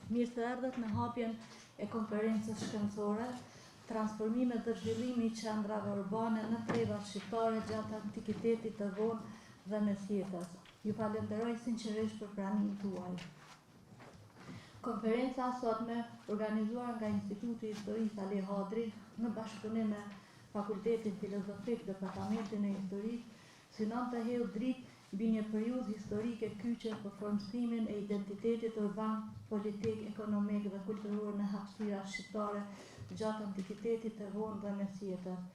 Mirë se erdhët në hapjen e konferencës shkencore, transformime dhe zhvillimi i qendrave urbane në trevat shqiptare gjatë antikitetit të vonë dhe mesjetës. Ju falenderoj sinqerisht për pranimin tuaj. Konferenca sotme, organizuar nga Instituti i Historisë Ali Hadri në bashkëpunim me Fakultetin Filozofik Departamentin e Historisë, synon të hedhë dritë mbi një periudhë historike kyçe për formësimin e identitetit urban, politik, ekonomik dhe kulturor në hapësirat shqiptare gjatë antikitetit të vonë dhe mesjetës.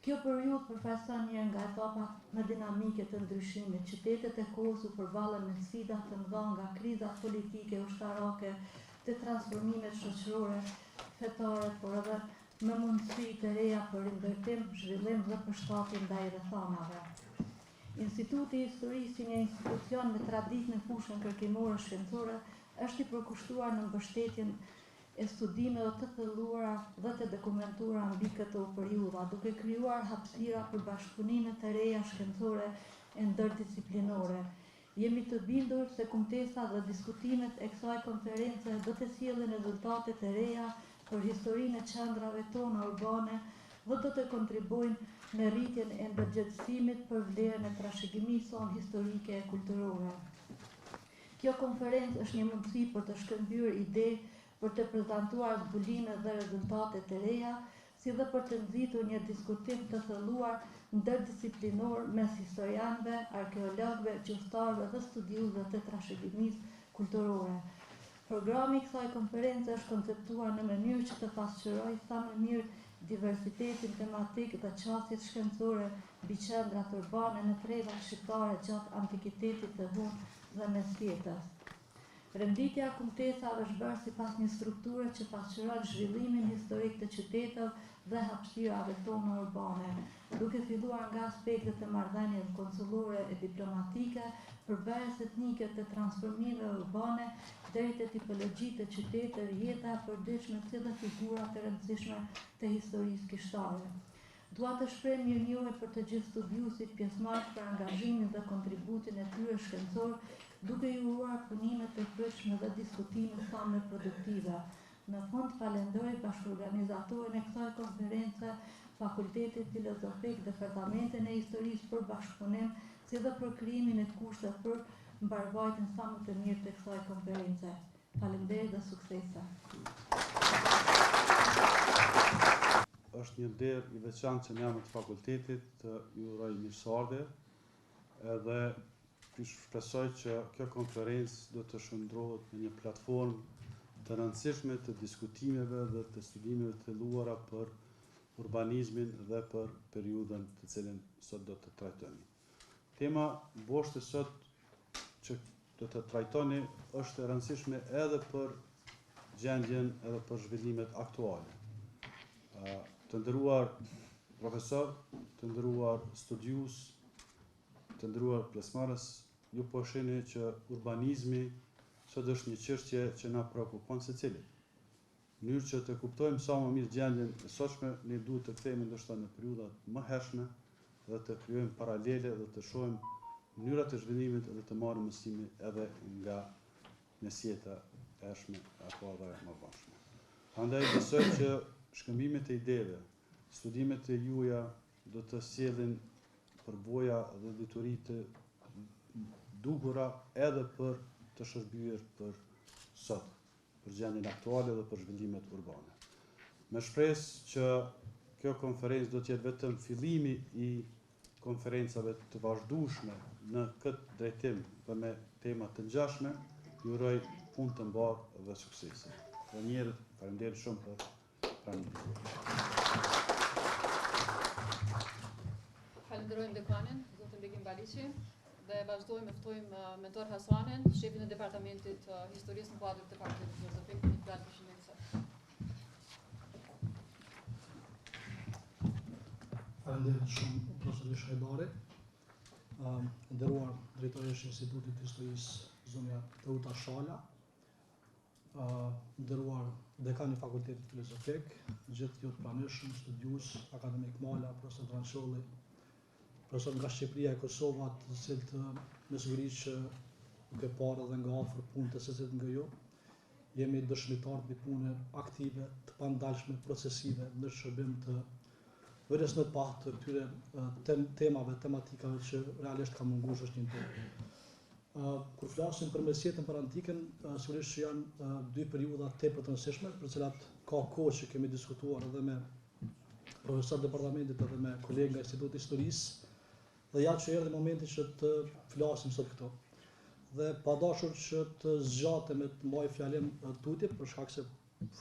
Kjo periudhë përfaqëson një nga etapat më dinamike të ndryshimit. Qytetet e kohës u përballen me sfida të mëdha nga krizat politike, ushtarake, të transformimeve shoqërore, fetare, por edhe me mundësi të reja për rindërtim, zhvillim dhe përshtatje ndaj rrethanave. Instituti i Historisë, si një institucion me traditë në fushën kërkimore shkencore, është i përkushtuar në mbështetjen e studimeve të thelluara dhe të dokumentuara mbi këtë periudhë, duke krijuar hapësira për bashkëpunime të reja shkencore e ndërdisiplinore. Jemi të bindur se kumtesa dhe diskutimet e kësaj konference do të sjellin rezultate të reja për historinë e qendrave tona urbane dhe do të kontribuojnë në rritjen e ndërgjegjësimit për vlerën e trashëgimisë sonë historike e kulturore. Kjo konferencë është një mundësi për të shkëmbyer ide, për të prezantuar zbulime dhe rezultate të reja, si dhe për të nxitur një diskutim të thelluar ndërdisiplinor mes historianëve, arkeologëve, gjuhëtarëve dhe studiuesve të trashëgimisë kulturore. Programi i kësaj konference është konceptuar në mënyrë që të pasqyrojë sa më mirë diversitetin tematik dhe qasjet shkencore mbi qendrat urbane në trevat shqiptare gjatë antikitetit të vonë dhe mesjetës. Renditja e kumtesave është bërë sipas një strukture që pasqyron zhvillimin historik të qyteteve dhe hapësirave tona urbane, duke filluar nga aspektet e marrëdhënieve konsullore e diplomatike, përbërës etnike të transformimeve urbane, deri te tipologjitë të qyteteve, jeta e përditshme si dhe figura të rëndësishme të historisë kishtare. Dua të shpreh mirënjohje për të gjithë studiuesit pjesëmarrës për angazhimin dhe kontributin e tyre shkencor, duke ju uruar punime të pritshme dhe diskutime sa më produktive. Në fund falenderoj bashkëorganizatorin e kësaj konference, Fakultetin Filozofik, Departamentin e Historisë për bashkëpunim, si dhe për krijimin e kushteve për mbarvajtjen sa më të mirë të kësaj konference. Faleminderit dhe suksese. Është një nder i veçantë që në emër të fakultetit të ju uroj mirëseardhje, edhe ju shpresoj që kjo konferencë do të shndrohet në një platformë të rëndësishme të diskutimeve dhe të studimeve të thelluara për urbanizmin dhe për periudhën të cilën sot do të trajtojmë. Tema boshtë sot që do të trajtoni është e rëndësishme edhe për gjendjen edhe për zhvillimet aktuale. Të nderuar profesor, të nderuar studiues, të nderuar pjesëmarrës, ju po shihni që urbanizmi sot është një çështje që na shqetëson secilit. Në mënyrë që të kuptojmë sa më mirë gjendjen e sotshme, ne duhet të kthehemi ndoshta në periudhat më hershme dhe të krijojmë paralele dhe të shohim mënyrat e zhvillimit dhe të marrim mësime edhe nga mesjeta e hershme apo edhe më vonë. Prandaj besoj që shkëmbimet e ideve, studimet e juaja do të sjellin përvoja dhe dituri të dukura edhe për të shërbyer për sot, për gjendjen aktuale dhe për zhvillimet urbane. Me shpresë që kjo konferencë do të jetë vetëm fillimi i konferencave të vazhdueshme në këtë drejtim dhe me tema të ngjashme, ju uroj punë të mbarë dhe suksese. Dhe njerët, faleminderit shumë për pranimin. Falenderojmë dekanin, zotin Begim Baliqi, dhe vazhdojmë ftojmë mentor Hasanin, shefin e departamentit historisë në kuadër të Fakultetit Filozofik në fjalë për shëndetëse. Faleminderit shumë profesor Shajbari, nderuar drejtoresh e Institutit të Historisë zonja Teuta Shala, nderuar dekani i Fakultetit Filozofik, gjithë ju të pranishëm, studiues, akademik Mala, profesor Drançolli, profesor nga Shqipëria e Kosovës, të cilët me siguri që duke parë edhe nga afër punë të secilit nga ju, jemi dëshmitar të pune aktive, të pandalshme, procesive, në shërbim të vërës në të pahtë të këtyre temave, tematikave që realisht ka munguar shoqërinë tonë. Kur flasim për mesjetën për antikën, sigurisht që janë dy periudha tepër të rëndësishme, për cilat ka kohë që kemi diskutuar edhe me profesor departamentit edhe me kolegë nga Instituti Historisë, dhe ja që erdhi momenti që të flasim sot këto. Dhe pa dashur që të zgjatem me të mbaj fjalim tutje, për shkak se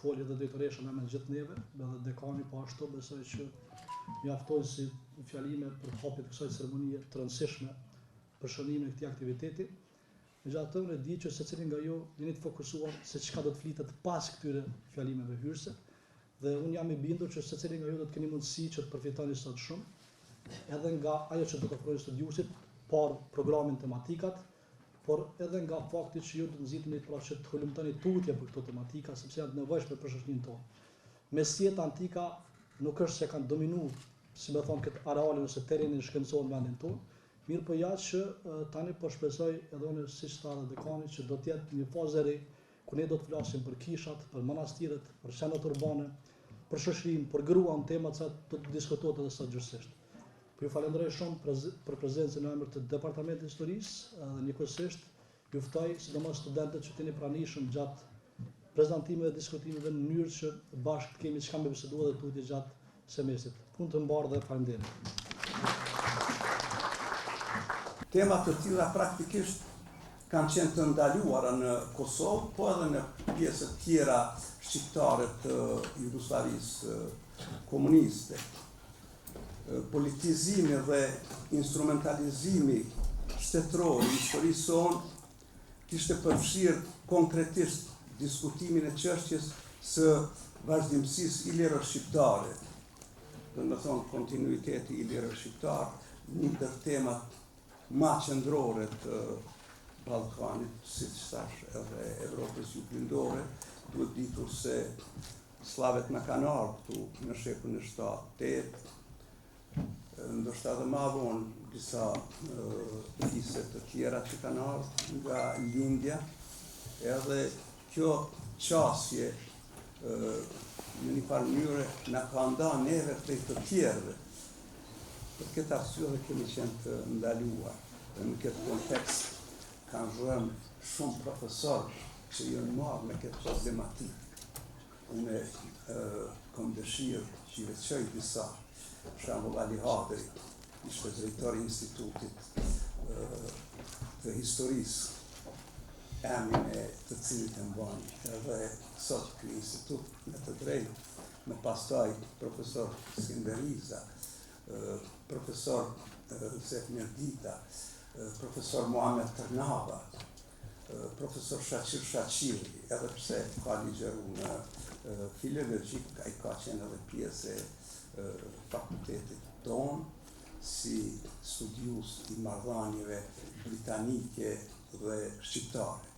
foli edhe drejtoresha me gjithë neve, edhe dekani po ashtu, besoj që mjaftojnë si fjalime për hapjet kësaj ceremonie të rëndësishme për shënimin e këtij aktiviteti. Megjithatë, unë di që secili nga ju jeni të fokusuar se çka do të flitet pas këtyre fjalimeve hyrëse, dhe unë jam i bindur që secili nga ju do të keni mundësi që të përfitoni sot shumë, edhe nga ajo që do të ofrojë studiusit, par programin tematikat, por edhe nga fakti që ju do të nxiteni pra që të hulumtoni tutje për këto tematika, sepse janë të nevojshme për shoqërinë tonë. Mesjeta antika nuk është se kanë dominuar, si më thon, këtë arealin ose terrenin shkencor në vendin tonë, mirë po ja që tani po shpresoj edhe unë siç tha edhe dekani që do të jetë një fazë e re ku ne do të flasim për kishat, për manastiret, për qendrat urbane, për shoqërinë, për gruan, tema që do të diskutohet edhe sot gjithsesi. Ju falenderoj shumë për prezencën në emër të Departamentit Historisë dhe njëkohësisht ju ftoj sidomos studentët që të jeni pranishëm gjatë prezantimeve dhe diskutimeve në mënyrë që bashkë të kemi çka me biseduar dhe tutje gjatë semestrit. Punë të mbarë dhe faleminderit. Temat të tilla praktikisht kanë qenë të ndaluara në Kosovë, po edhe në pjesët tjera shqiptare të Jugosllavisë komuniste. Politizimi dhe instrumentalizimi shtetëror i historisë sonë kishte përfshirë konkretisht diskutimin e çështjes së vazhdimësisë iliro-shqiptare, do të thonë kontinuiteti iliro-shqiptar, një ndër temat më qendrore të Ballkanit, siç thash edhe Evropës juglindore, duhet ditur se sllavet na kanë ardhur këtu në shekullin e 7-8, ndoshta edhe më vonë disa fise të tjera që kanë ardhur nga lindja, edhe kjo qasje në një farë mënyrë na ka ndarë neve prej të tjerëve. Për këtë arsye dhe kemi qenë të ndaluar. Dhe në këtë kontekst kanë zhurmë shumë profesorë që janë marrë me këtë problematikë. Unë kam dëshirë që i veçoj disa. Për shembull Ali Hadri, ishte drejtori i Institutit të Historisë, emrin e të cilit e mban edhe sot ky institut me të drejtë, me pastaj profesor Skinderiza, profesor Zefmir Dita, profesor Muhamet Tërnava, profesor Shaqir Shaqiri, edhe pse ka ligjeru në filologjik, ai ka qenë edhe pjesë e fakultetit tonë, si studius i marrëdhënieve britanike dhe shqiptare.